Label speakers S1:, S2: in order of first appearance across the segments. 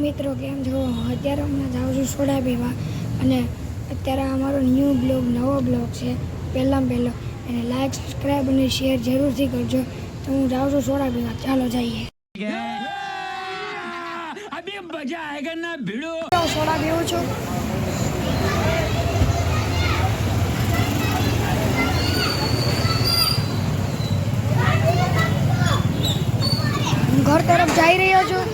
S1: મિત્રો, કેમ છો? અત્યારે હમણાં જાઉં છું સોડા પીવા અને અત્યારે અમારો નવો બ્લોગ છે પહેલો એને લાઈક, સબસ્ક્રાઈબ અને શેર જરૂરથી કરજો. તો હું જાઉં છું સોડા પીવા. ચાલો જઈએ. અભી મજા આયેગા ના ભીડો. સોડા પીવું છું. ઘર તરફ જઈ રહ્યો છું.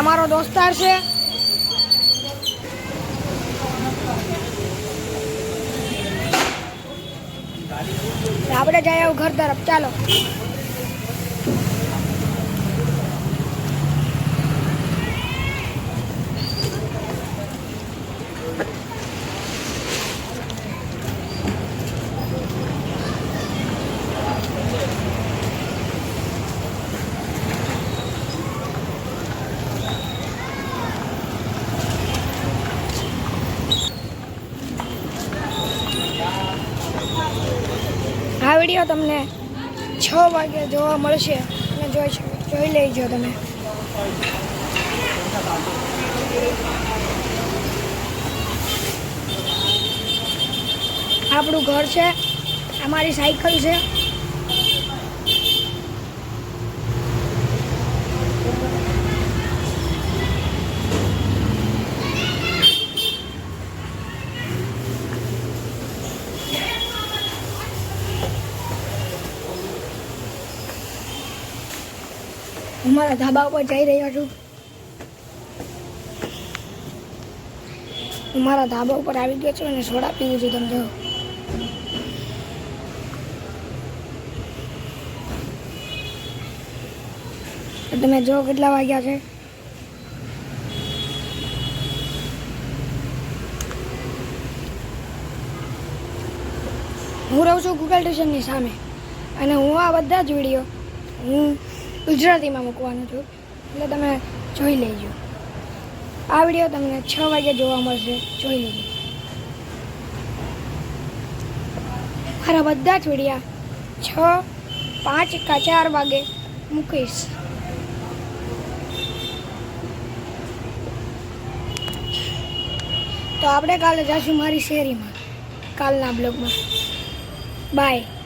S1: અમારો દોસ્તાર છે. આપણે જઈએ ઘર તરફ. ચાલો. આ વિડીયો તમને 6 વાગે જોવા મળશે અને જોઈ લેજો તમે. આપણું ઘર છે, અમારી સાયકલ છે. હું મારા ધાબા ઉપર જઈ રહ્યો છું. હું મારા ધાબા ઉપર આવી ગયો છું અને સોડા પીવું છું. તમે જો. તમે જો કેટલા વાગ્યા છે. હું રહું છું ગૂગલ સ્ટેશનની સામે અને હું આ બધા જ વિડીયો હું ગુજરાતીમાં મૂકવાનું છું, એટલે તમે જોઈ લેજો. આ વિડીયો તમને 6 વાગે જોવા મળશે. જોઈ લેજો. મારા બધા જ વિડીયા 6, 5 કે 4 વાગે મૂકીશ. તો આપણે કાલે જઈશું મારી શેરીમાં કાલના બ્લોગમાં. બાય.